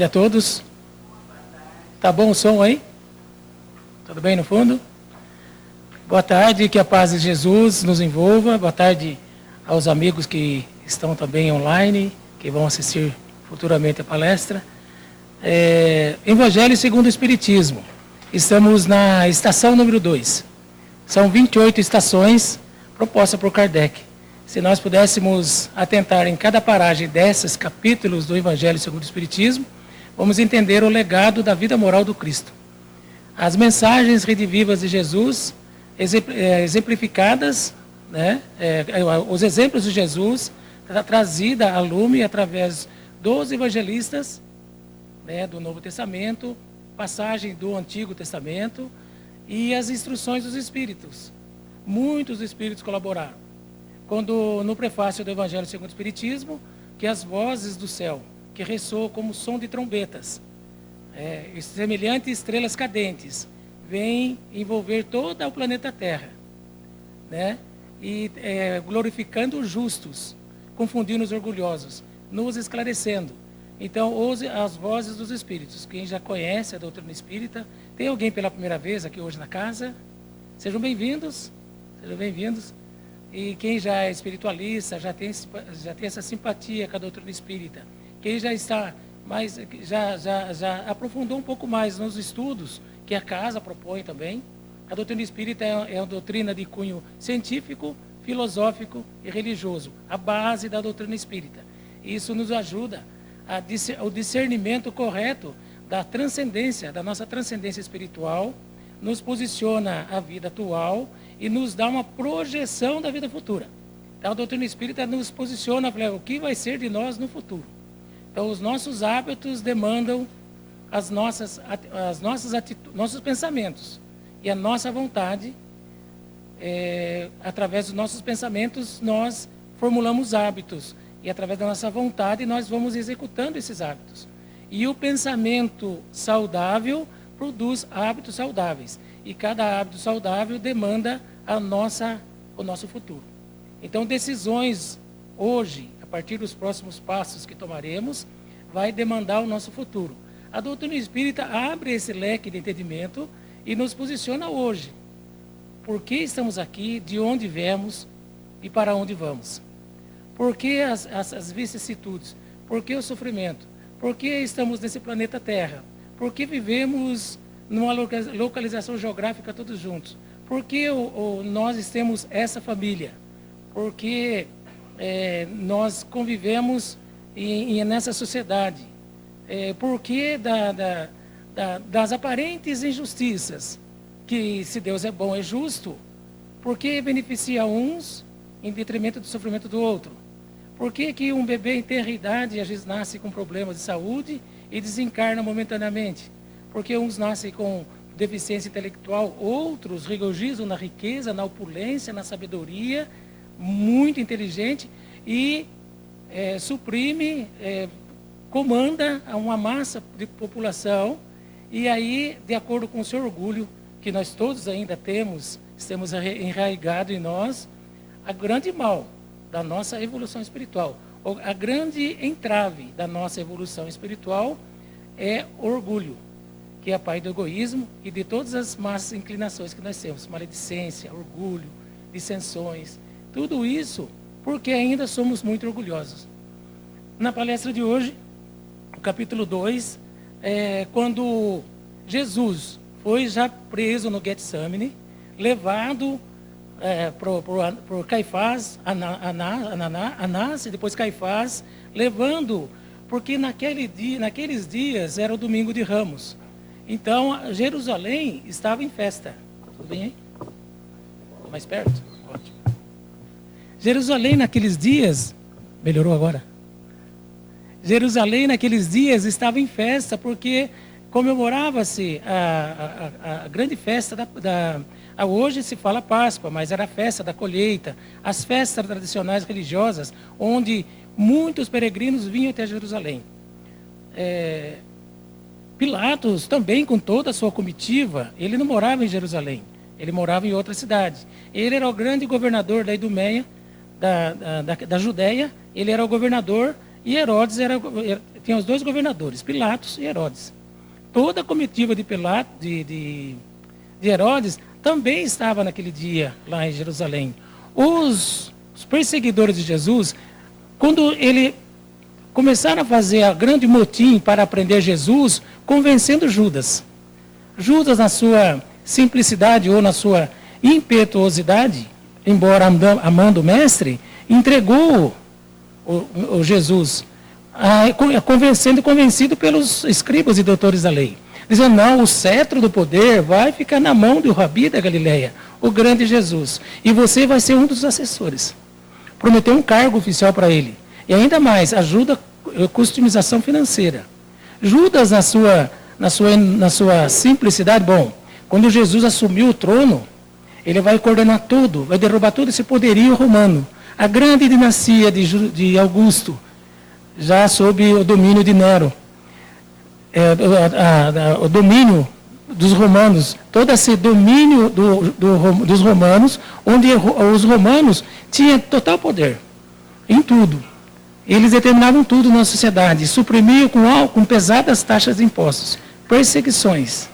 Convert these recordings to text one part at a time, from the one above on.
E a todos. Tá bom o som aí? Tudo bem no fundo? Boa tarde, que a paz de Jesus nos envolva. Boa tarde aos amigos que estão também online, que vão assistir futuramente a palestra. Evangelho segundo o Espiritismo. Estamos na estação número 2. São 28 estações propostas por Kardec. Se nós pudéssemos atentar em cada paragem desses capítulos do Evangelho segundo o Espiritismo, vamos entender o legado da vida moral do Cristo. As mensagens redivivas de Jesus, exemplificadas, né, os exemplos de Jesus, trazida a lume através dos evangelistas, né, do Novo Testamento, passagem do Antigo Testamento e as instruções dos Espíritos. Muitos espíritos colaboraram. Quando no prefácio do Evangelho segundo o Espiritismo, que as vozes do céu, que ressoam como som de trombetas, semelhantes estrelas cadentes, vêm envolver todo o planeta Terra, né? E glorificando os justos, confundindo os orgulhosos, nos esclarecendo. Então, ouse as vozes dos Espíritos. Quem já conhece a doutrina espírita, tem alguém pela primeira vez aqui hoje na casa? Sejam bem-vindos, sejam bem-vindos. E quem já é espiritualista, já tem essa simpatia com a doutrina espírita. Quem já está mais, já aprofundou um pouco mais nos estudos que a casa propõe também. A doutrina espírita é uma doutrina de cunho científico, filosófico e religioso, a base da doutrina espírita. Isso nos ajuda ao discernimento correto da transcendência, da nossa transcendência espiritual, nos posiciona a vida atual e nos dá uma projeção da vida futura. Então, a doutrina espírita nos posiciona para o que vai ser de nós no futuro. Então, os nossos hábitos demandam nossos pensamentos. E a nossa vontade, através dos nossos pensamentos, nós formulamos hábitos. E através da nossa vontade, nós vamos executando esses hábitos. E o pensamento saudável produz hábitos saudáveis. E cada hábito saudável demanda o nosso futuro. Então, decisões hoje, a partir dos próximos passos que tomaremos, vai demandar o nosso futuro. A doutrina espírita abre esse leque de entendimento e nos posiciona hoje. Por que estamos aqui, de onde viemos e para onde vamos? Por que as vicissitudes? Por que o sofrimento? Por que estamos nesse planeta Terra? Por que vivemos numa localização geográfica todos juntos? Por que nós temos essa família? Por que nós convivemos nessa sociedade? Por que das aparentes injustiças? Que se Deus é bom, é justo, por que beneficia uns em detrimento do sofrimento do outro? Por que um bebê em tenra idade às vezes nasce com problemas de saúde e desencarna momentaneamente? Porque uns nascem com deficiência intelectual, outros regozijam na riqueza, na opulência, na sabedoria, muito inteligente, e suprime, comanda uma massa de população, e aí, de acordo com o seu orgulho, que nós todos ainda temos enraigado em nós, a grande mal da nossa evolução espiritual, a grande entrave da nossa evolução espiritual é o orgulho, que é a pai do egoísmo e de todas as más inclinações que nós temos, maledicência, orgulho, dissensões, tudo isso porque ainda somos muito orgulhosos. Na palestra de hoje, o capítulo 2, quando Jesus foi já preso no Getsemane, levado por Caifás, Anás e depois Caifás, levando, porque naqueles dias era o domingo de Ramos. Então, Jerusalém estava em festa. Tudo bem aí? Mais perto? Ótimo. Jerusalém naqueles dias, melhorou agora? Jerusalém naqueles dias estava em festa, porque comemorava-se a grande festa hoje se fala Páscoa, mas era a festa da colheita, as festas tradicionais religiosas, onde muitos peregrinos vinham até Jerusalém. Pilatos também, com toda a sua comitiva, ele não morava em Jerusalém, ele morava em outra cidade. Ele era o grande governador da Idumeia, da Judéia, ele era o governador E Herodes tinha os 2 governadores, Pilatos e Herodes. Toda a comitiva de Herodes também estava naquele dia lá em Jerusalém. Os perseguidores de Jesus, quando ele começaram a fazer a grande motim para prender Jesus, convencendo Judas. Judas, na sua simplicidade ou na sua impetuosidade, embora amando o mestre, entregou o Jesus, convencido pelos escribas e doutores da lei, dizendo: não, o cetro do poder vai ficar na mão do Rabi da Galileia, o grande Jesus, e você vai ser um dos assessores. Prometeu um cargo oficial para ele, e ainda mais, ajuda, customização financeira. Judas, na sua simplicidade, quando Jesus assumiu o trono, ele vai coordenar tudo, vai derrubar todo esse poderio romano. A grande dinastia de Augusto, já sob o domínio de Nero, o domínio dos romanos, todo esse domínio dos romanos, onde os romanos tinham total poder em tudo. Eles determinavam tudo na sociedade, suprimiam com pesadas taxas de impostos, perseguições.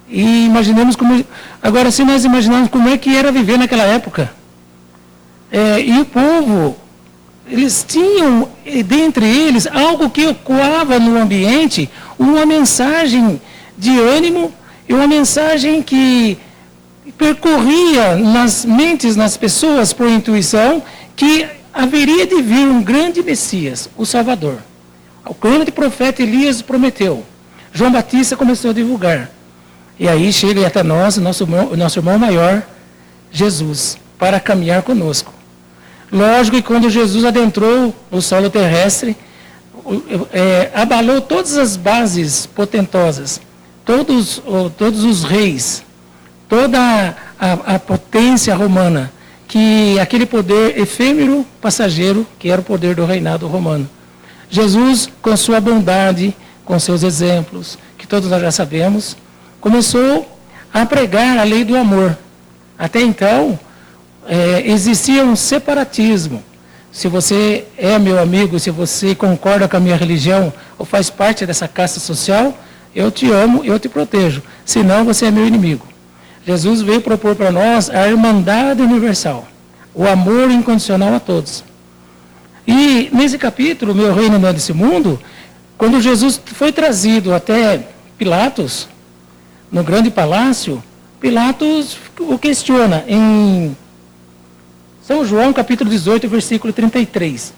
E imaginemos agora, se nós imaginarmos como é que era viver naquela época, e o povo, eles tinham dentre eles algo que ecoava no ambiente, uma mensagem de ânimo e uma mensagem que percorria nas mentes, nas pessoas, por intuição, que haveria de vir um grande Messias, o Salvador. O grande profeta Elias prometeu. João Batista começou a divulgar. E aí chega até nós, o nosso irmão maior, Jesus, para caminhar conosco. Lógico que quando Jesus adentrou o solo terrestre, abalou todas as bases potentosas, todos os reis, toda a potência romana, que aquele poder efêmero, passageiro, que era o poder do reinado romano. Jesus, com sua bondade, com seus exemplos, que todos nós já sabemos, começou a pregar a lei do amor. Até então, existia um separatismo. Se você é meu amigo, se você concorda com a minha religião, ou faz parte dessa casta social, eu te amo, eu te protejo. Senão, você é meu inimigo. Jesus veio propor para nós a irmandade universal, o amor incondicional a todos. E nesse capítulo, Meu Reino Não é Desse Mundo, quando Jesus foi trazido até Pilatos, no grande palácio, Pilatos o questiona em São João, capítulo 18, versículo 33.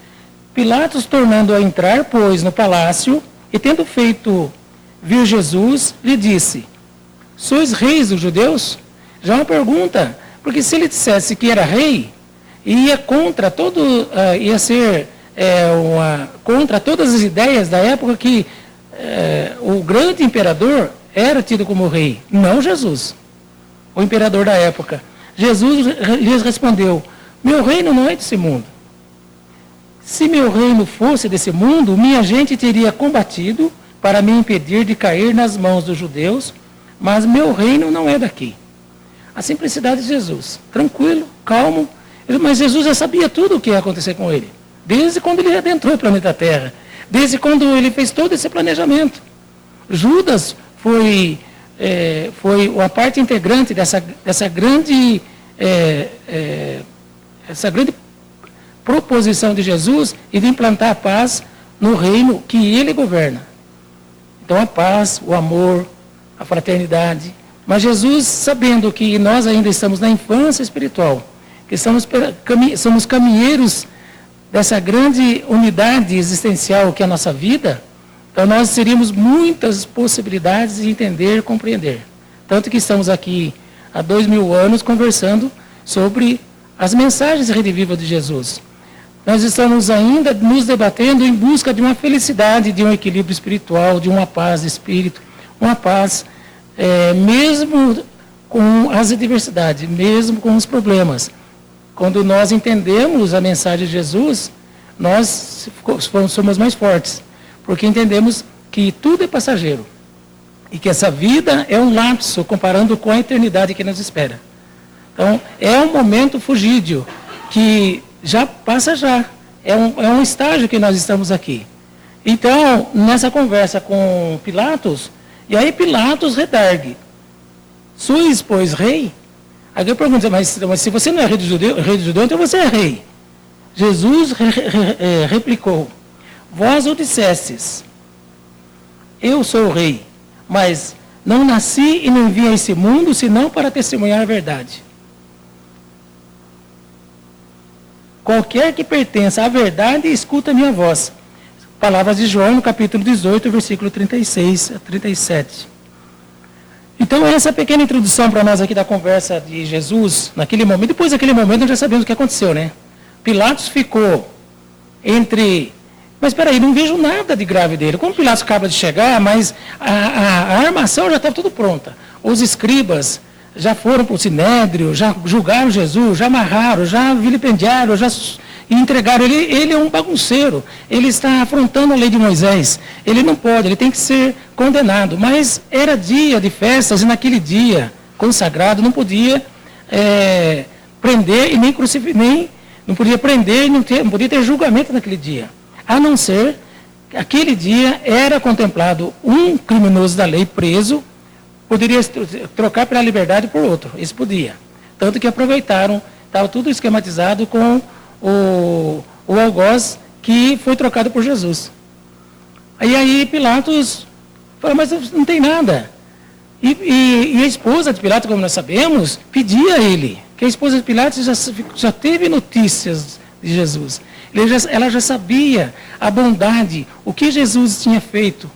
Pilatos, tornando a entrar, pois, no palácio, e tendo feito vir Jesus, lhe disse: sois reis dos judeus? Já uma pergunta, porque se ele dissesse que era rei, ia contra ser contra todas as ideias da época que o grande imperador era tido como rei, não Jesus, o imperador da época. Jesus lhes respondeu: meu reino não é desse mundo. Se meu reino fosse desse mundo, minha gente teria combatido para me impedir de cair nas mãos dos judeus, mas meu reino não é daqui. A simplicidade de Jesus, tranquilo, calmo, mas Jesus já sabia tudo o que ia acontecer com ele, desde quando ele adentrou o planeta Terra, desde quando ele fez todo esse planejamento. Judas foi uma parte integrante dessa grande proposição de Jesus e de implantar a paz no reino que ele governa. Então a paz, o amor, a fraternidade. Mas Jesus, sabendo que nós ainda estamos na infância espiritual, que somos caminheiros dessa grande unidade existencial que é a nossa vida, então nós teríamos muitas possibilidades de entender e compreender. Tanto que estamos aqui há 2000 anos conversando sobre as mensagens redivivas de Jesus. Nós estamos ainda nos debatendo em busca de uma felicidade, de um equilíbrio espiritual, de uma paz de espírito, uma paz mesmo com as adversidades, mesmo com os problemas. Quando nós entendemos a mensagem de Jesus, nós somos mais fortes, porque entendemos que tudo é passageiro e que essa vida é um lapso comparando com a eternidade que nos espera. Então, é um momento fugídio que já passa já. é um estágio que nós estamos aqui. Então, nessa conversa com Pilatos, e aí Pilatos redargue: sois, pois, rei? Aí eu pergunto: mas se você não é rei dos judeus, então você é rei. Jesus replicou: vós o dissestes, eu sou o rei, mas não nasci e não vim a esse mundo senão para testemunhar a verdade. Qualquer que pertença à verdade, escuta a minha voz. Palavras de João, no capítulo 18, versículo 36 a 37. Então, essa pequena introdução para nós aqui da conversa de Jesus, naquele momento. Depois daquele momento, nós já sabemos o que aconteceu, né? Pilatos ficou entre... Mas espera aí, não vejo nada de grave dele. Como Pilatos acaba de chegar, mas a armação já estava tudo pronta. Os escribas já foram para o sinédrio, já julgaram Jesus, já amarraram, já vilipendiaram, já entregaram. Ele é um bagunceiro, ele está afrontando a lei de Moisés. Ele não pode, ele tem que ser condenado. Mas era dia de festas e naquele dia consagrado não podia prender e nem crucificar, não podia prender e não podia ter julgamento naquele dia. A não ser, aquele dia era contemplado um criminoso da lei preso, poderia trocar pela liberdade por outro, isso podia. Tanto que aproveitaram, estava tudo esquematizado com o algoz que foi trocado por Jesus. Aí Pilatos falou: mas não tem nada. E a esposa de Pilatos, como nós sabemos, pedia a ele, que a esposa de Pilatos já teve notícias de Jesus. Ela já sabia a bondade, o que Jesus tinha feito.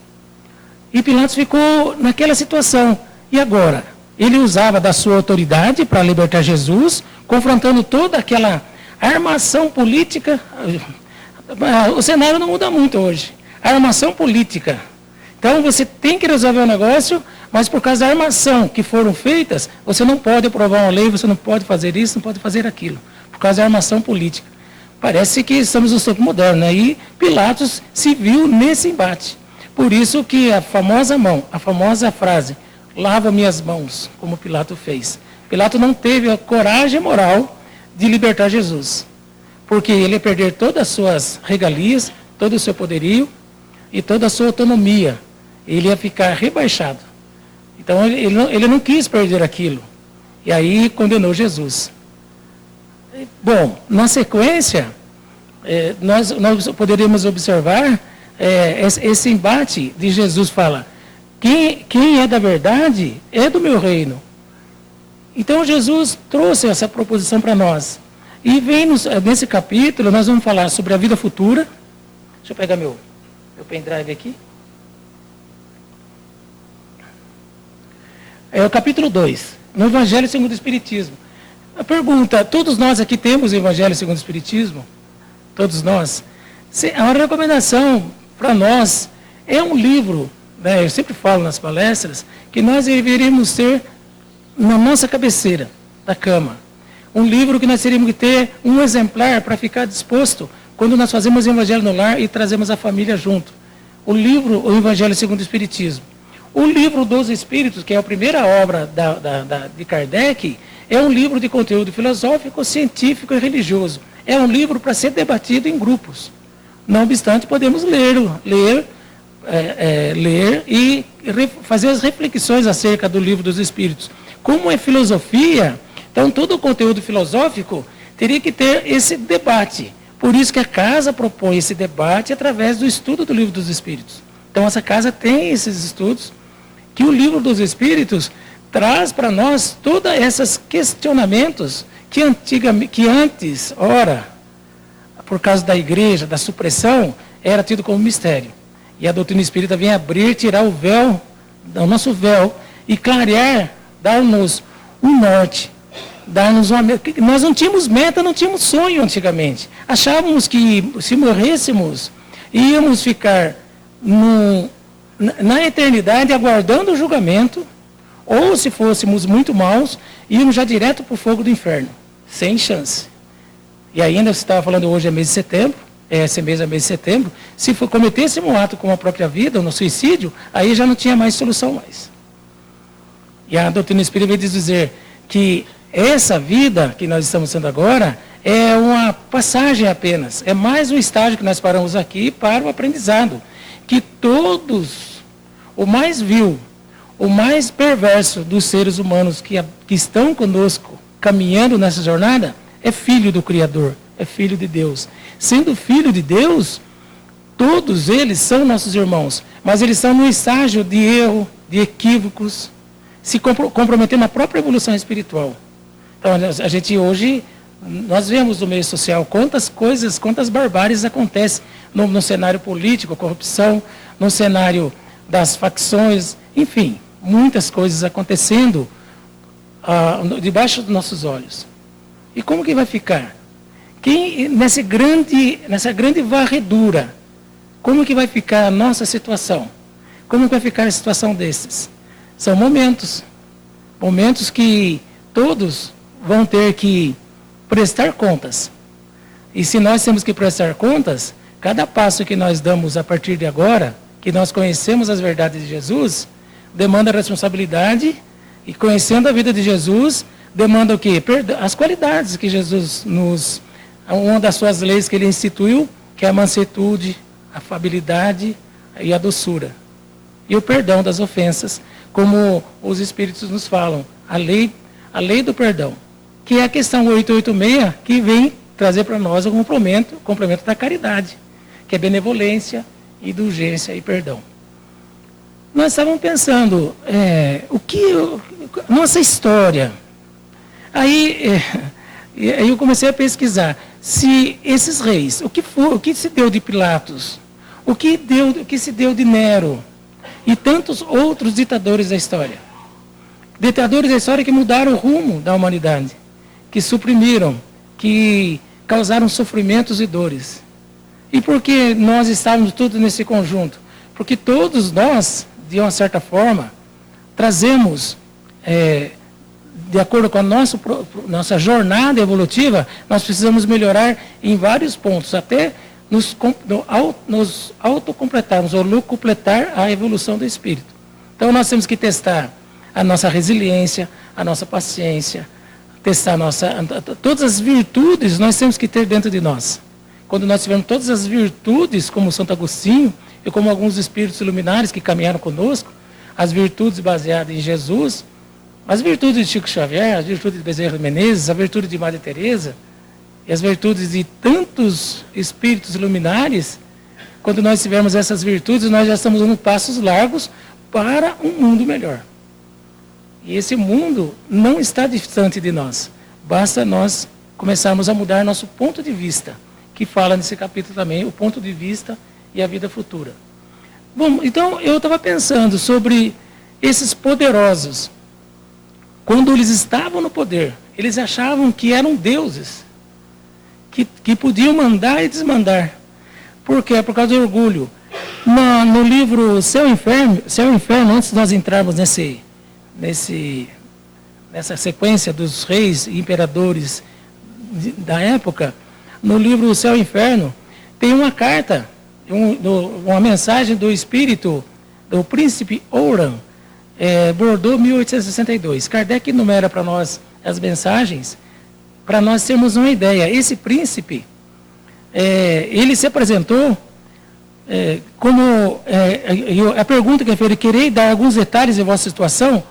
E Pilatos ficou naquela situação. E agora? Ele usava da sua autoridade para libertar Jesus, confrontando toda aquela armação política. O cenário não muda muito hoje. A armação política. Então você tem que resolver o negócio, mas por causa da armação que foram feitas, você não pode aprovar uma lei, você não pode fazer isso, não pode fazer aquilo. Por causa da armação política. Parece que estamos no tempo moderno, né? E Pilatos se viu nesse embate. Por isso que a famosa frase, lava minhas mãos, como Pilatos fez. Pilatos não teve a coragem moral de libertar Jesus. Porque ele ia perder todas as suas regalias, todo o seu poderio e toda a sua autonomia. Ele ia ficar rebaixado. Então ele não quis perder aquilo. E aí condenou Jesus. Bom, na sequência, nós poderíamos observar esse embate de Jesus fala: quem é da verdade é do meu reino. Então Jesus trouxe essa proposição para nós. E vem nesse capítulo, nós vamos falar sobre a vida futura. Deixa eu pegar meu pendrive aqui. É o capítulo 2, no Evangelho segundo o Espiritismo. A pergunta: todos nós aqui temos o Evangelho segundo o Espiritismo? Todos nós? A recomendação para nós é um livro, né, eu sempre falo nas palestras, que nós deveríamos ter na nossa cabeceira da cama. Um livro que nós teríamos que ter um exemplar para ficar disposto quando nós fazemos o Evangelho no lar e trazemos a família junto. O livro, o Evangelho segundo o Espiritismo. O livro dos Espíritos, que é a primeira obra de Kardec, é um livro de conteúdo filosófico, científico e religioso. É um livro para ser debatido em grupos. Não obstante, podemos ler e fazer as reflexões acerca do livro dos Espíritos. Como é filosofia, então todo o conteúdo filosófico teria que ter esse debate. Por isso que a casa propõe esse debate através do estudo do livro dos Espíritos. Então essa casa tem esses estudos, que o livro dos Espíritos traz para nós todos esses questionamentos que antes, por causa da igreja, da supressão, era tido como mistério. E a doutrina espírita vem abrir, tirar o véu, o nosso véu, e clarear, dar-nos um norte, dar-nos uma meta. Nós não tínhamos meta, não tínhamos sonho antigamente. Achávamos que se morrêssemos, íamos ficar na eternidade aguardando o julgamento, ou se fôssemos muito maus, íamos já direto para o fogo do inferno, sem chance. E ainda, você estava falando hoje é mês de setembro, esse mês é mês de setembro, se cometêssemos um ato com a própria vida, ou no suicídio, aí já não tinha mais solução mais. E a doutrina espírita vai dizer que essa vida que nós estamos sendo agora é uma passagem apenas. É mais um estágio que nós paramos aqui para o aprendizado. Que todos, o mais vil, o mais perverso dos seres humanos que estão conosco, caminhando nessa jornada, é filho do Criador, é filho de Deus. Sendo filho de Deus, todos eles são nossos irmãos, mas eles estão no estágio de erro, de equívocos, se comprometendo na própria evolução espiritual. Então, a gente hoje, nós vemos no meio social quantas coisas, quantas barbáries acontecem no cenário político, corrupção, no cenário das facções, enfim, muitas coisas acontecendo debaixo dos nossos olhos. E como que vai ficar? Nessa grande varredura, como que vai ficar a nossa situação? Como que vai ficar a situação desses? São momentos que todos vão ter que prestar contas. E se nós temos que prestar contas, cada passo que nós damos a partir de agora, que nós conhecemos as verdades de Jesus, demanda responsabilidade, e conhecendo a vida de Jesus, demanda o quê? As qualidades que Jesus uma das suas leis que ele instituiu, que é a mansuetude, a afabilidade e a doçura. E o perdão das ofensas, como os Espíritos nos falam, a lei do perdão, que é a questão 886, que vem trazer para nós o complemento da caridade, que é benevolência, indulgência e perdão. Nós estávamos pensando, nossa história. Aí eu comecei a pesquisar se esses reis, o que se deu de Pilatos, o que se deu de Nero e tantos outros ditadores da história. Ditadores da história que mudaram o rumo da humanidade, que suprimiram, que causaram sofrimentos e dores. E por que nós estávamos todos nesse conjunto? Porque todos nós, de uma certa forma, trazemos, de acordo com a nossa jornada evolutiva, nós precisamos melhorar em vários pontos, até nos autocompletarmos, ou completar a evolução do espírito. Então nós temos que testar a nossa resiliência, a nossa paciência, testar todas as virtudes nós temos que ter dentro de nós. Quando nós tivermos todas as virtudes, como Santo Agostinho, e como alguns espíritos iluminares que caminharam conosco, as virtudes baseadas em Jesus, as virtudes de Chico Xavier, as virtudes de Bezerra de Menezes, a virtude de Madre Teresa, e as virtudes de tantos espíritos iluminares, quando nós tivermos essas virtudes, nós já estamos dando passos largos para um mundo melhor. E esse mundo não está distante de nós. Basta nós começarmos a mudar nosso ponto de vista, que fala nesse capítulo também, o ponto de vista e a vida futura. Bom, então eu estava pensando sobre esses poderosos. Quando eles estavam no poder, eles achavam que eram deuses, que podiam mandar e desmandar. Por quê? Por causa do orgulho. No livro Céu e Inferno, antes de nós entrarmos nessa sequência dos reis e imperadores da época, no livro Céu e Inferno, tem uma carta, uma mensagem do espírito do príncipe Oran, Bordeaux, 1862. Kardec enumera para nós as mensagens, para nós termos uma ideia. Esse príncipe, ele se apresentou a pergunta que ele queria dar alguns detalhes de vossa situação.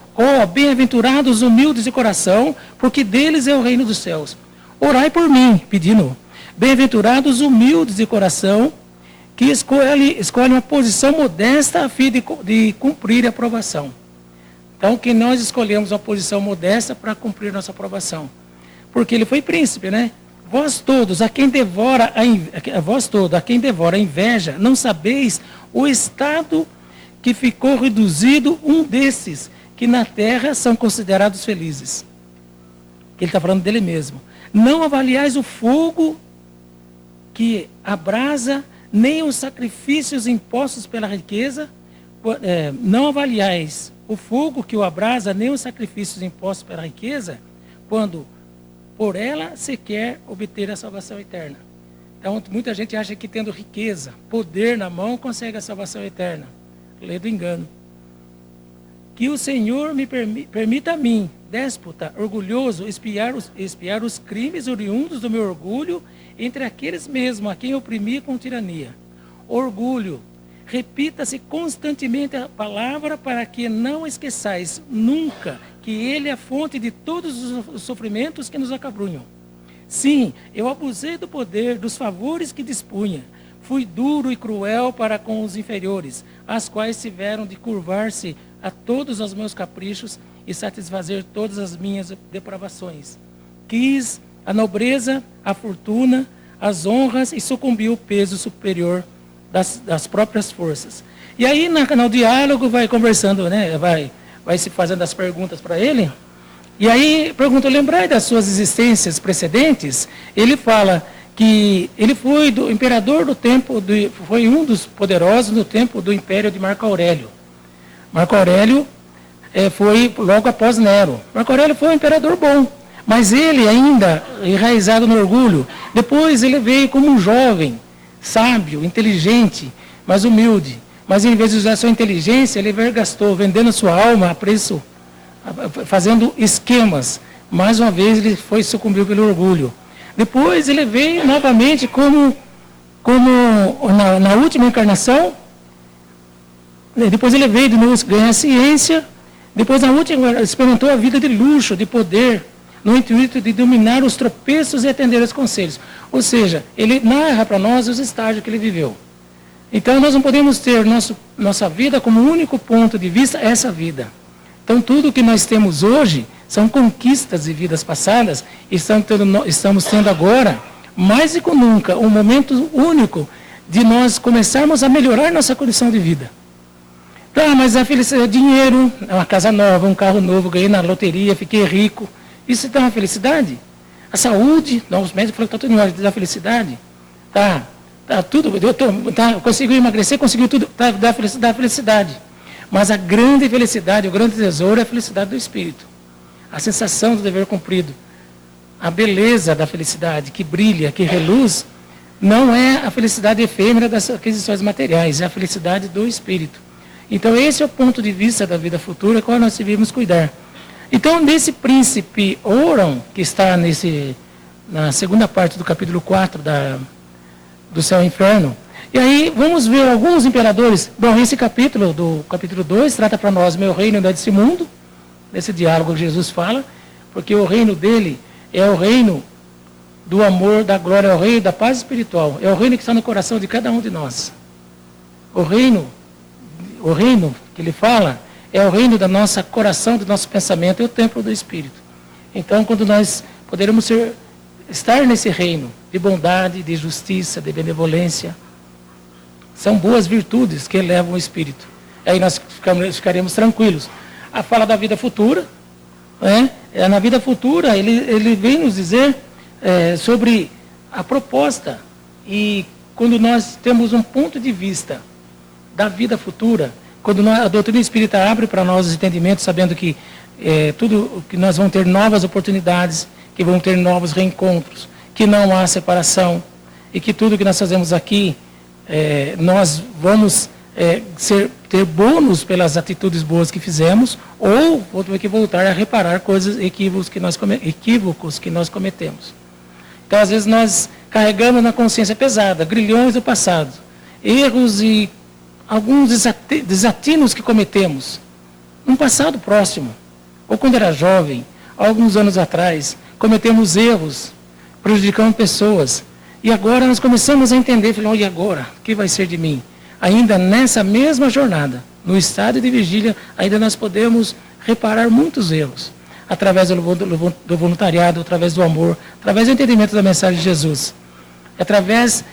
Bem-aventurados humildes de coração, porque deles é o reino dos céus. Orai por mim, pedindo. Bem-aventurados humildes de coração, que escolhem uma posição modesta a fim de cumprir a aprovação. Então, que nós escolhemos uma posição modesta para cumprir nossa aprovação. Porque ele foi príncipe, né? Vós todos, a quem devora a inveja, não sabeis o estado que ficou reduzido um desses, que na terra são considerados felizes. Ele está falando dele mesmo. Não avaliais o fogo que abrasa, nem os sacrifícios impostos pela riqueza. Não avaliais o fogo que o abrasa, nem os sacrifícios impostos pela riqueza, quando por ela se quer obter a salvação eterna. Então, muita gente acha que tendo riqueza, poder na mão, consegue a salvação eterna. Lei do engano. Que o Senhor me permita a mim, déspota, orgulhoso, espiar os crimes oriundos do meu orgulho entre aqueles mesmos a quem oprimi com tirania. Orgulho, repita-se constantemente a palavra para que não esqueçais nunca que ele é a fonte de todos os sofrimentos que nos acabrunham. Sim, eu abusei do poder, dos favores que dispunha. Fui duro e cruel para com os inferiores, as quais tiveram de curvar-se a todos os meus caprichos e satisfazer todas as minhas depravações. Quis a nobreza, a fortuna, as honras e sucumbi ao peso superior das próprias forças. E aí, no diálogo, vai conversando, né? vai se fazendo as perguntas para ele. E aí, pergunta, lembrai das suas existências precedentes? Ele fala que ele foi do imperador do tempo, foi um dos poderosos no tempo do império de Marco Aurélio. Marco Aurélio foi logo após Nero. Marco Aurélio foi um imperador bom, mas ele ainda enraizado no orgulho. Depois ele veio como um jovem, sábio, inteligente, mas humilde. Mas em vez de usar sua inteligência, ele vergastou, vendendo sua alma a preço, fazendo esquemas. Mais uma vez ele sucumbiu pelo orgulho. Depois ele veio novamente como na última encarnação. Depois ele veio de novo ganhar ciência. Depois na última experimentou a vida de luxo, de poder, no intuito de dominar os tropeços e atender aos conselhos. Ou seja, ele narra para nós os estágios que ele viveu. Então nós não podemos ter nossa vida como único ponto de vista essa vida. Então tudo que nós temos hoje são conquistas de vidas passadas e estamos tendo agora, mais do que nunca, um momento único de nós começarmos a melhorar nossa condição de vida. Tá, mas a felicidade, dinheiro, uma casa nova, um carro novo, ganhei na loteria, fiquei rico. Isso dá uma felicidade? A saúde, os médicos falam que está tudo em ordem, dá felicidade? Tá tudo, conseguiu emagrecer, conseguiu tudo, dá felicidade. Mas a grande felicidade, o grande tesouro é a felicidade do espírito. A sensação do dever cumprido. A beleza da felicidade que brilha, que reluz, não é a felicidade efêmera das aquisições materiais, é a felicidade do espírito. Então esse é o ponto de vista da vida futura, qual nós devemos cuidar. Então nesse príncipe Ouron, que está na segunda parte do capítulo 4 do Céu e Inferno, e aí vamos ver alguns imperadores. Bom, esse capítulo, do capítulo 2, trata para nós, meu reino não é desse mundo, nesse diálogo que Jesus fala, porque o reino dele é o reino do amor, da glória, é o reino da paz espiritual, é o reino que está no coração de cada um de nós. O reino que ele fala é o reino do nosso coração, do nosso pensamento, é o templo do Espírito. Então, quando nós poderemos estar nesse reino de bondade, de justiça, de benevolência, são boas virtudes que elevam o Espírito. Aí nós ficaremos tranquilos. A fala da vida futura, na vida futura, ele vem nos dizer sobre a proposta. E quando nós temos um ponto de vista da vida futura, quando a doutrina espírita abre para nós os entendimentos, sabendo que tudo que nós vamos ter novas oportunidades, que vamos ter novos reencontros, que não há separação, e que tudo que nós fazemos aqui, nós vamos ter bônus pelas atitudes boas que fizemos, ou vamos ter que voltar a reparar equívocos que nós cometemos. Então, às vezes, nós carregamos na consciência pesada, grilhões do passado, erros e alguns desatinos que cometemos no passado próximo, ou quando era jovem, alguns anos atrás, cometemos erros, prejudicamos pessoas, e agora nós começamos a entender, falando, e agora? O que vai ser de mim? Ainda nessa mesma jornada, no estado de vigília, ainda nós podemos reparar muitos erros, através do voluntariado, através do amor, através do entendimento da mensagem de Jesus.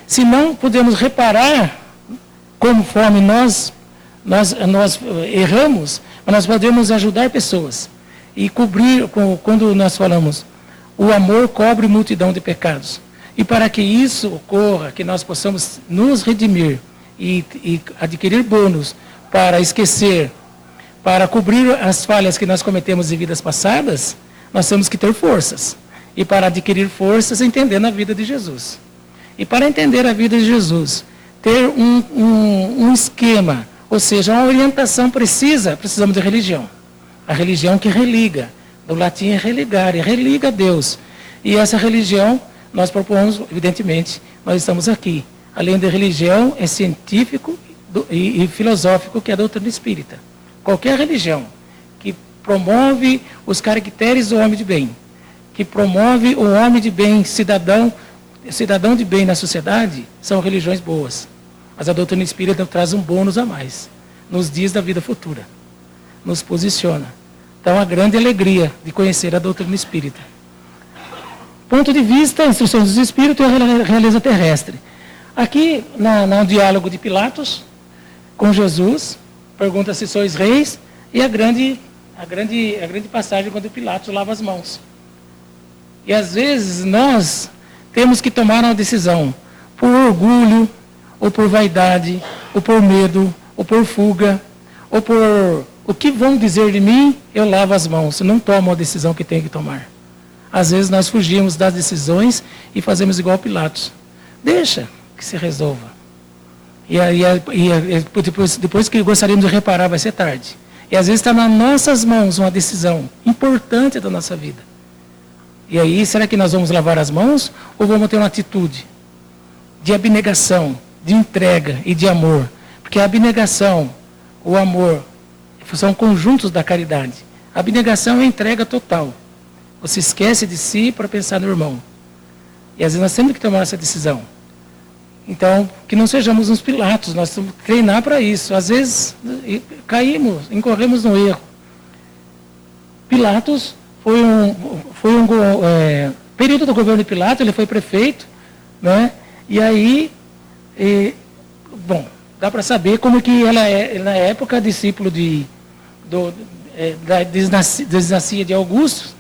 Se não podemos reparar conforme nós erramos, mas nós podemos ajudar pessoas e cobrir, quando nós falamos, o amor cobre multidão de pecados. E para que isso ocorra, que nós possamos nos redimir e adquirir bônus para esquecer, para cobrir as falhas que nós cometemos em vidas passadas, nós temos que ter forças. E para adquirir forças, entendendo a vida de Jesus. E para entender a vida de Jesus, ter um esquema, ou seja, uma orientação precisamos de religião. A religião que religa No latim é religare, religa a Deus. E essa religião, nós propomos, evidentemente, nós estamos aqui. Além da religião, é científico e filosófico, que é a doutrina espírita. Qualquer religião que promove os caracteres do homem de bem, que promove o homem de bem, cidadão de bem na sociedade, são religiões boas. Mas a doutrina espírita traz um bônus a mais, nos dias da vida futura. Nos posiciona. Então, a grande alegria de conhecer a doutrina espírita. Ponto de vista, instruções dos espíritos e a realeza terrestre. Aqui, no diálogo de Pilatos com Jesus, pergunta se sois reis, e a grande passagem quando Pilatos lava as mãos. E às vezes nós temos que tomar uma decisão por orgulho, ou por vaidade, ou por medo, ou por fuga, ou por o que vão dizer de mim, eu lavo as mãos, não tomo a decisão que tenho que tomar. Às vezes nós fugimos das decisões e fazemos igual Pilatos. Deixa que se resolva. Depois que gostaríamos de reparar, vai ser tarde. E às vezes está nas nossas mãos uma decisão importante da nossa vida. E aí, será que nós vamos lavar as mãos ou vamos ter uma atitude de abnegação, de entrega e de amor? Porque a abnegação, o amor, são conjuntos da caridade. A abnegação é a entrega total. Você esquece de si para pensar no irmão. E às vezes nós temos que tomar essa decisão. Então, que não sejamos uns Pilatos, nós temos que treinar para isso. Às vezes caímos, incorremos no erro. Pilatos foi um período do governo de Pilatos, ele foi prefeito, né? E aí, bom, dá para saber como que ela é, na época, discípulo da desnascia de Augusto,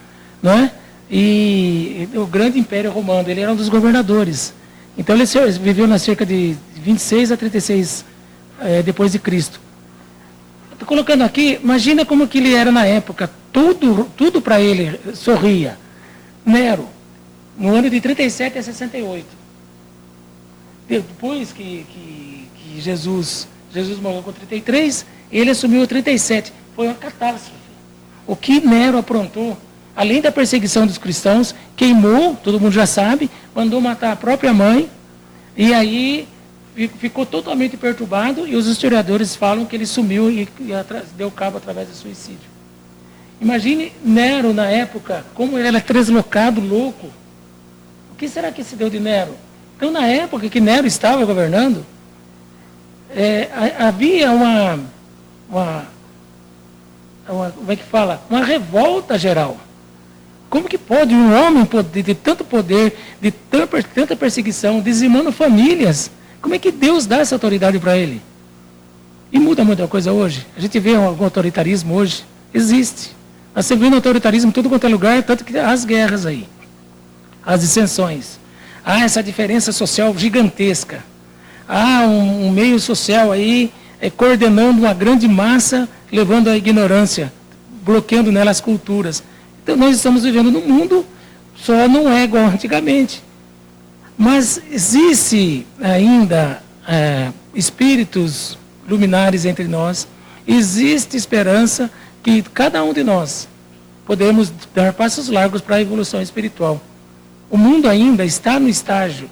né? E o grande Império Romano, ele era um dos governadores. Então ele viveu na cerca de 26 a 36 depois de Cristo. Estou colocando aqui, imagina como que ele era na época, tudo para ele sorria. Nero, no ano de 37 a 68. Depois que Jesus morreu com 33, ele assumiu 37. Foi uma catástrofe. O que Nero aprontou, além da perseguição dos cristãos, queimou, todo mundo já sabe, mandou matar a própria mãe, e aí ficou totalmente perturbado, e os historiadores falam que ele sumiu e deu cabo através do suicídio. Imagine Nero na época, como ele era deslocado, louco. O que será que se deu de Nero? Então, na época que Nero estava governando, havia como é que fala? Uma revolta geral. Como que pode um homem de tanto poder, de tanta perseguição, dizimando famílias? Como é que Deus dá essa autoridade para ele? E muda muita coisa hoje. A gente vê algum autoritarismo hoje. Existe. Nós estamos vendo autoritarismo em tudo quanto é lugar, tanto que as guerras aí, as dissensões. Há essa diferença social gigantesca. Há um meio social aí coordenando uma grande massa, levando à ignorância, bloqueando nela as culturas. Então, nós estamos vivendo num mundo, só não é igual antigamente. Mas existe ainda espíritos luminares entre nós, existe esperança que cada um de nós podemos dar passos largos para a evolução espiritual. O mundo ainda está no estágio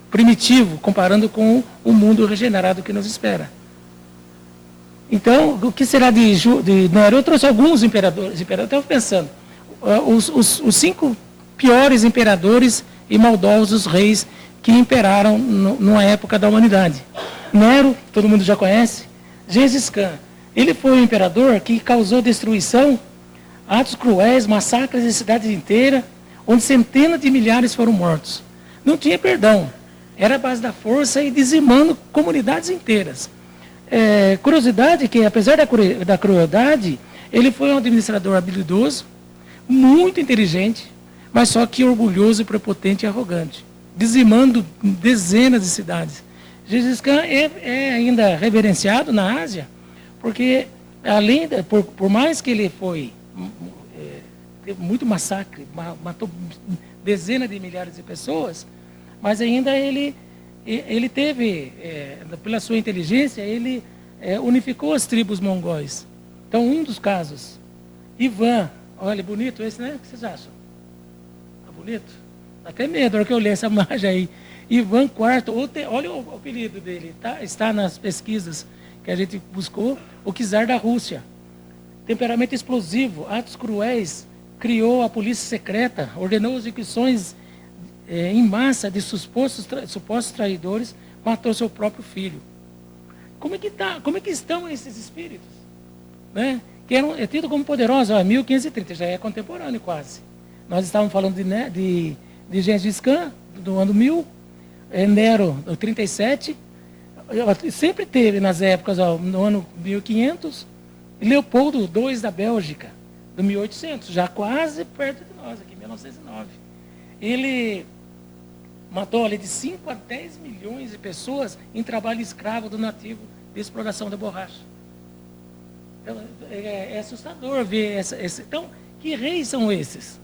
primitivo, comparando com o mundo regenerado que nos espera. Então, o que será de Nero? Eu trouxe alguns imperadores. Eu estava pensando, os 5 piores imperadores e maldosos reis que imperaram numa época da humanidade. Nero, todo mundo já conhece. Gengis Khan, ele foi um imperador que causou destruição, atos cruéis, massacres em cidades inteiras, onde centenas de milhares foram mortos. Não tinha perdão, era a base da força e dizimando comunidades inteiras. Curiosidade que, apesar da crueldade, ele foi um administrador habilidoso, muito inteligente, mas só que orgulhoso, prepotente e arrogante, dizimando dezenas de cidades. Gengis Khan é ainda reverenciado na Ásia, porque por mais que ele teve muito massacre, matou dezenas de milhares de pessoas, mas ainda ele teve, pela sua inteligência, ele unificou as tribos mongóis. Então, um dos casos, Ivan, Olha, bonito esse, né? O que vocês acham? Tá bonito? Dá até medo na hora que eu ler essa imagem aí. Ivan IV, olha o apelido dele, tá? Está nas pesquisas que a gente buscou, o czar da Rússia. Temperamento explosivo, atos cruéis, criou a polícia secreta, ordenou execuções em massa de supostos traidores, matou seu próprio filho. Como é que estão esses espíritos? Né? Que é tido como poderosos, 1530, já é contemporâneo quase. Nós estávamos falando de Gengis Khan, do ano 1000, Nero, no 37, sempre teve nas épocas, no ano 1500, Leopoldo II da Bélgica, do 1800, já quase perto de nós, aqui em 1909. Ele matou ali de 5 a 10 milhões de pessoas em trabalho escravo do nativo de exploração da borracha. Então, é assustador ver Então, que reis são esses?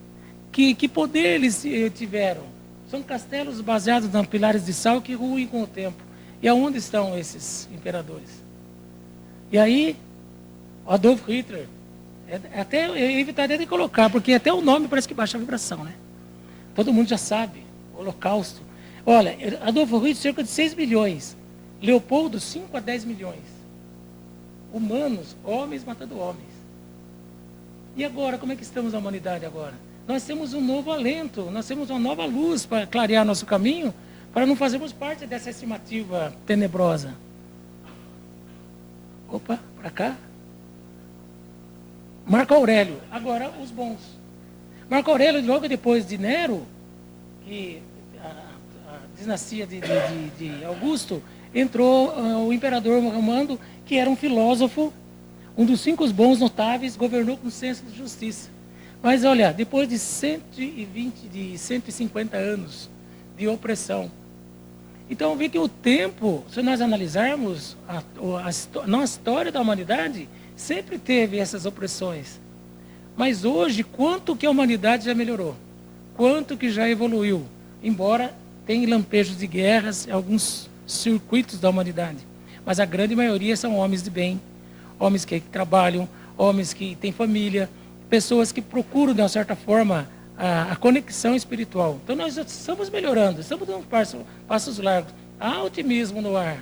Que poder eles tiveram? São castelos baseados em pilares de sal que ruem com o tempo. E aonde estão esses imperadores? E aí, Adolf Hitler, eu evitaria de colocar, porque até o nome parece que baixa a vibração, né? Todo mundo já sabe, Holocausto. Olha, Adolf Hitler, cerca de 6 milhões. Leopoldo, 5 a 10 milhões. Humanos, homens matando homens. E agora, como é que estamos na humanidade agora? Nós temos um novo alento, nós temos uma nova luz para clarear nosso caminho, para não fazermos parte dessa estimativa tenebrosa. Opa, para cá. Marco Aurélio, agora os bons. Marco Aurélio, logo depois de Nero, que a dinastia de Augusto, entrou o imperador Romano, que era um filósofo, um dos 5 bons notáveis, governou com senso de justiça. Mas olha, depois de 150 anos de opressão, vê que o tempo, se nós analisarmos a nossa história da humanidade, sempre teve essas opressões. Mas hoje, quanto que a humanidade já melhorou? Quanto que já evoluiu? Embora tenha lampejos de guerras em alguns circuitos da humanidade. Mas a grande maioria são homens de bem, homens que trabalham, homens que têm família, pessoas que procuram, de uma certa forma, a conexão espiritual. Então, nós estamos melhorando, estamos dando passos largos. Há otimismo no ar,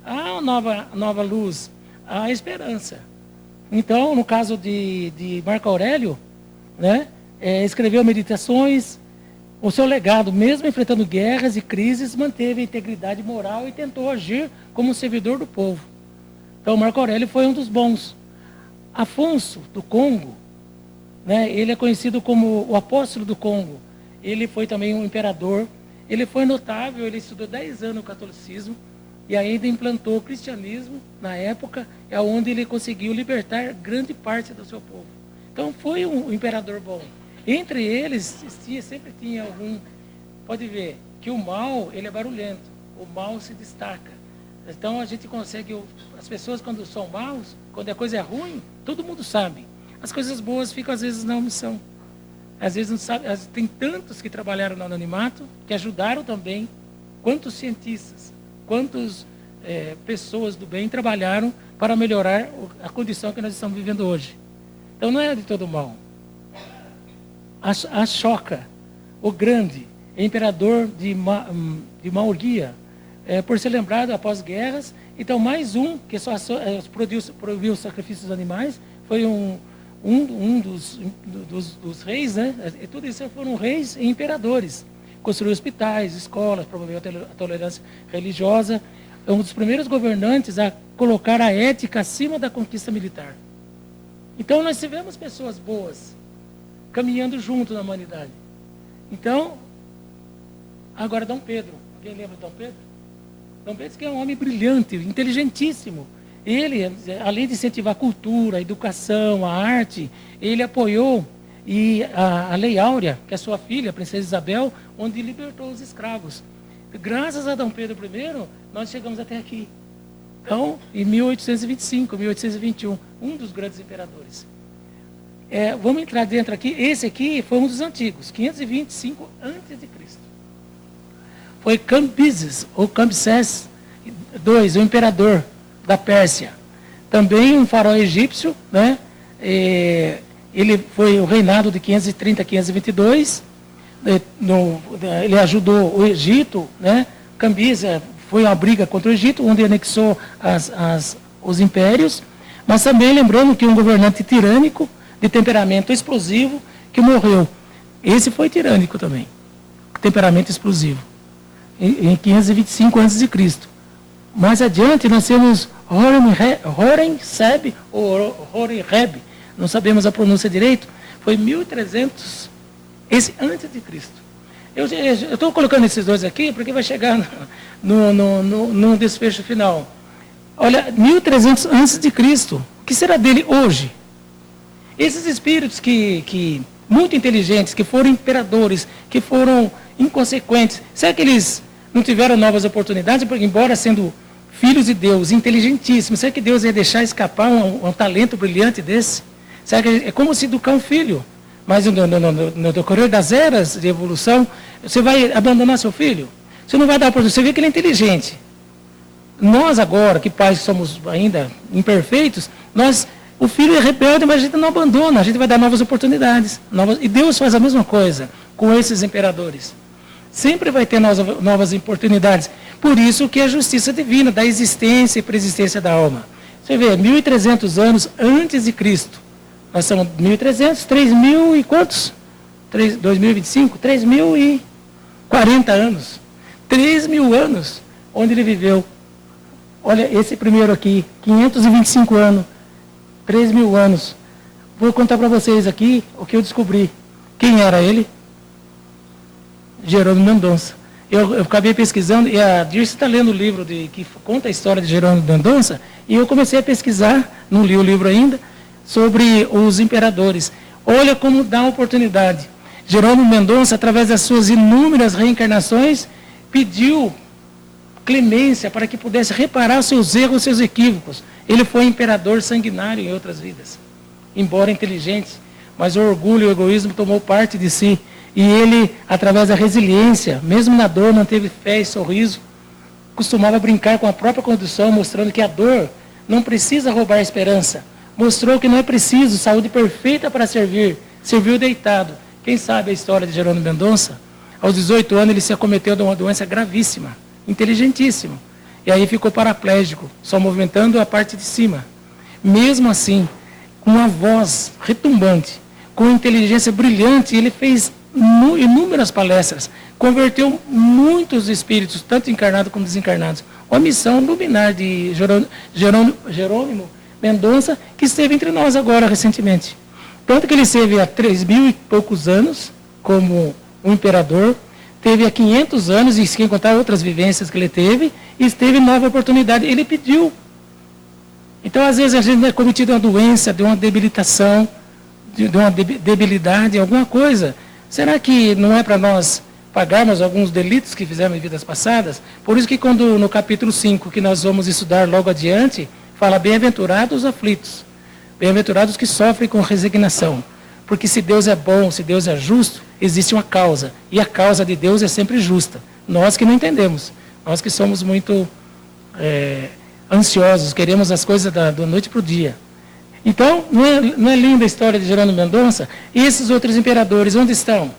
há nova luz, há esperança. Então, no caso de Marco Aurélio, né, escreveu meditações, o seu legado, mesmo enfrentando guerras e crises, manteve a integridade moral e tentou agir como um servidor do povo. Então, Marco Aurélio foi um dos bons. Afonso, do Congo, né, ele é conhecido como o apóstolo do Congo. Ele foi também um imperador. Ele foi notável, ele estudou 10 anos o catolicismo e ainda implantou o cristianismo na época, é onde ele conseguiu libertar grande parte do seu povo. Então, foi um imperador bom. Entre eles, sempre tinha algum... Pode ver que o mal, ele é barulhento. O mal se destaca. Então, a gente consegue... As pessoas, quando são maus, quando a coisa é ruim, todo mundo sabe. As coisas boas ficam, às vezes, na omissão. Às vezes, não sabe. Tem tantos que trabalharam no anonimato, que ajudaram também. Quantos cientistas, quantas pessoas do bem trabalharam para melhorar a condição que nós estamos vivendo hoje. Então, não é de todo mal. Ashoka, o grande imperador de Maurya, por ser lembrado após guerras, então mais um que só proibiu os sacrifícios dos animais, foi um dos reis, né? E tudo isso foram reis e imperadores. Construiu hospitais, escolas, promoveu a tolerância religiosa. É um dos primeiros governantes a colocar a ética acima da conquista militar. Então nós tivemos pessoas boas caminhando junto na humanidade. Então, agora Dom Pedro. Alguém lembra de Dom Pedro? Dom Pedro que é um homem brilhante, inteligentíssimo. Ele, além de incentivar a cultura, a educação, a arte, ele apoiou a Lei Áurea, que é sua filha, a princesa Isabel, onde libertou os escravos. Graças a Dom Pedro I, nós chegamos até aqui. Então, em 1825, 1821, um dos grandes imperadores. Vamos entrar dentro aqui. Esse aqui foi um dos antigos, 525 a.C. Foi Cambises, ou Cambises II, o imperador da Pérsia. Também um faraó egípcio, né? Ele foi o reinado de 530 a 522. Ele ajudou o Egito, né? Cambiza foi uma briga contra o Egito, onde anexou os impérios, mas também lembrando que um governante tirânico, de temperamento explosivo, que morreu. Esse foi tirânico também, temperamento explosivo, em 525 a.C. Mais adiante nós temos Horem-Seb, ou Horeb, não sabemos a pronúncia direito, foi 1300, esse antes de Cristo. Eu estou colocando esses dois aqui porque vai chegar no desfecho final. Olha, 1300 antes de Cristo, o que será dele hoje? Esses espíritos que muito inteligentes, que foram imperadores, que foram inconsequentes, será que eles não tiveram novas oportunidades? Porque, embora sendo filhos de Deus, inteligentíssimos, será que Deus ia deixar escapar um talento brilhante desse? Será que é como se educar um filho? Mas no decorrer das eras de evolução, você vai abandonar seu filho? Você não vai dar oportunidade. Você vê que ele é inteligente. Nós agora, que pais somos ainda imperfeitos, o filho é rebelde, mas a gente não abandona, a gente vai dar novas oportunidades. E Deus faz a mesma coisa com esses imperadores. Sempre vai ter novas oportunidades. Por isso que é a justiça divina, da existência e preexistência da alma. Você vê, 1.300 anos antes de Cristo. Nós somos 1.300, 3.000 e quantos? 2025? 3.040 anos. 3.000 anos onde ele viveu. Olha, esse primeiro aqui, 525 anos. 3.000 anos. Vou contar para vocês aqui o que eu descobri. Quem era ele? Jerônimo Mendonça. Eu acabei pesquisando, e a Dirce está lendo o livro que conta a história de Jerônimo Mendonça, e eu comecei a pesquisar, não li o livro ainda, sobre os imperadores. Olha como dá oportunidade. Jerônimo Mendonça, através das suas inúmeras reencarnações, pediu clemência para que pudesse reparar seus erros, seus equívocos. Ele foi imperador sanguinário em outras vidas, embora inteligente, mas o orgulho e o egoísmo tomou parte de si. E ele, através da resiliência, mesmo na dor, manteve fé e sorriso, costumava brincar com a própria condição, mostrando que a dor não precisa roubar a esperança. Mostrou que não é preciso saúde perfeita para servir, serviu deitado. Quem sabe a história de Jerônimo Mendonça? Aos 18 anos ele se acometeu de uma doença gravíssima, inteligentíssimo. E aí ficou paraplégico, só movimentando a parte de cima. Mesmo assim, com uma voz retumbante, com inteligência brilhante, ele fez inúmeras palestras, converteu muitos espíritos, tanto encarnados como desencarnados. Uma missão luminar de Jerônimo Mendonça, que esteve entre nós agora, recentemente. Tanto que ele esteve há 3.000 e poucos anos, como um imperador, teve há 500 anos, e sem contar outras vivências que ele teve, e esteve nova oportunidade, ele pediu. Então, às vezes, a gente é cometido uma doença, de uma debilitação, de uma debilidade, alguma coisa. Será que não é para nós pagarmos alguns delitos que fizemos em vidas passadas? Por isso que quando no capítulo 5, que nós vamos estudar logo adiante, fala bem-aventurados os aflitos, bem-aventurados que sofrem com resignação. Porque se Deus é bom, se Deus é justo, existe uma causa. E a causa de Deus é sempre justa. Nós que não entendemos, nós que somos muito ansiosos, queremos as coisas da noite para o dia. Então, não é linda a história de Jerônimo Mendonça? E esses outros imperadores, onde estão?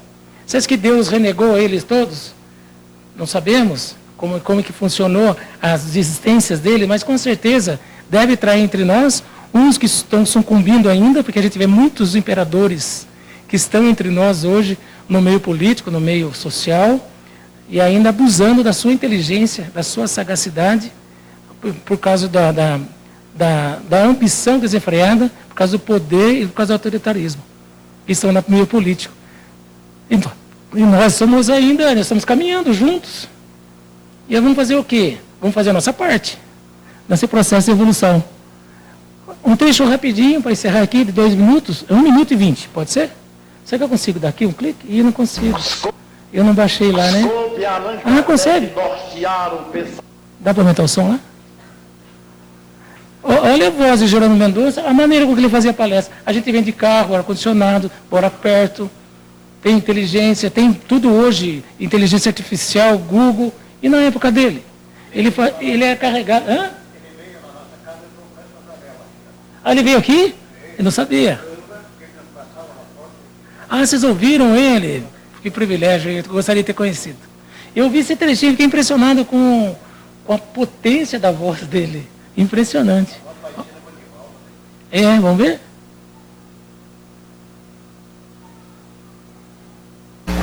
Você acha que Deus renegou eles todos? Não sabemos como que funcionou as existências dele, mas com certeza deve trair entre nós uns que estão sucumbindo ainda, porque a gente vê muitos imperadores que estão entre nós hoje, no meio político, no meio social, e ainda abusando da sua inteligência, da sua sagacidade, por causa da ambição desenfreada, por causa do poder e por causa do autoritarismo, que estão no meio político. E nós somos ainda, nós estamos caminhando juntos. E vamos fazer o quê? Vamos fazer a nossa parte nesse processo de evolução. Um trecho rapidinho para encerrar aqui, de 2 minutos, 1 minuto e 20, pode ser? Será que eu consigo dar aqui um clique? Ih, não consigo. Eu não baixei lá, né? Ah, consegue? Dá para aumentar o som lá? Olha a voz de Jerônimo Mendonça, a maneira com que ele fazia a palestra. A gente vem de carro, ar-condicionado, mora perto, tem inteligência, tem tudo hoje, inteligência artificial, Google, e na época dele, ele é carregado. Hã? Ele veio na nossa casa e trocou essa janela. Ah, ele veio aqui? Eu não sabia. Ah, vocês ouviram ele? Que privilégio, eu gostaria de ter conhecido. Eu vi esse trechinho e fiquei impressionado com a potência da voz dele. Impressionante. Vamos ver?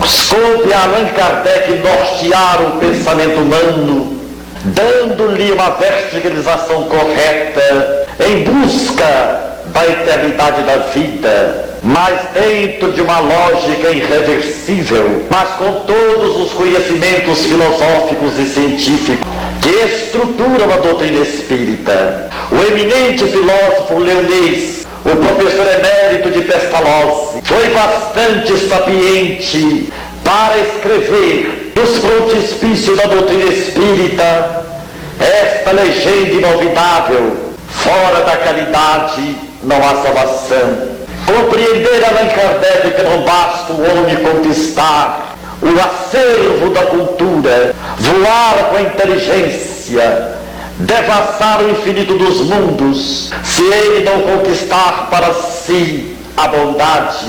Soube Allan Kardec nortear o pensamento humano, dando-lhe uma verticalização correta em busca da eternidade da vida, mas dentro de uma lógica irreversível, mas com todos os conhecimentos filosóficos e científicos que estruturam a doutrina espírita. O eminente filósofo leonês, o professor emérito de Pestalozzi, foi bastante sapiente para escrever nos frontispícios da doutrina espírita esta legenda inolvidável: fora da caridade não há salvação. Compreender Allan Kardec que não basta o homem conquistar o acervo da cultura, voar com a inteligência, devassar o infinito dos mundos, se ele não conquistar para si a bondade,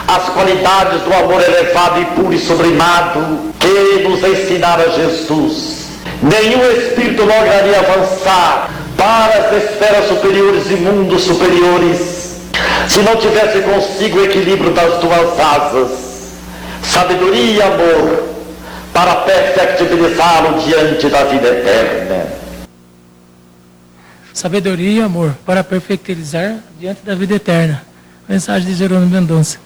as qualidades do amor elevado e puro e sublimado que nos ensinara Jesus. Nenhum espírito lograria avançar para as esferas superiores e mundos superiores se não tivesse consigo o equilíbrio das duas asas, sabedoria e amor, para perfectibilizá-lo diante da vida eterna. Sabedoria e amor para perfectizar diante da vida eterna. Mensagem de Jerônimo Mendonça.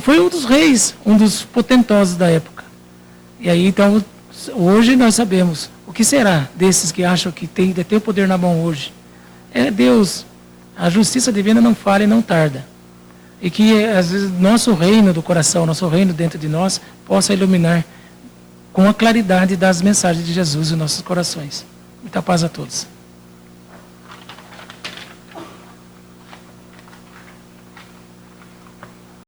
Foi um dos reis, um dos potentosos da época. E aí, então, hoje nós sabemos o que será desses que acham que tem o poder na mão hoje. É Deus. A justiça divina não falha e não tarda. E que, às vezes, nosso reino do coração, nosso reino dentro de nós, possa iluminar com a claridade das mensagens de Jesus em nossos corações. Muita paz a todos.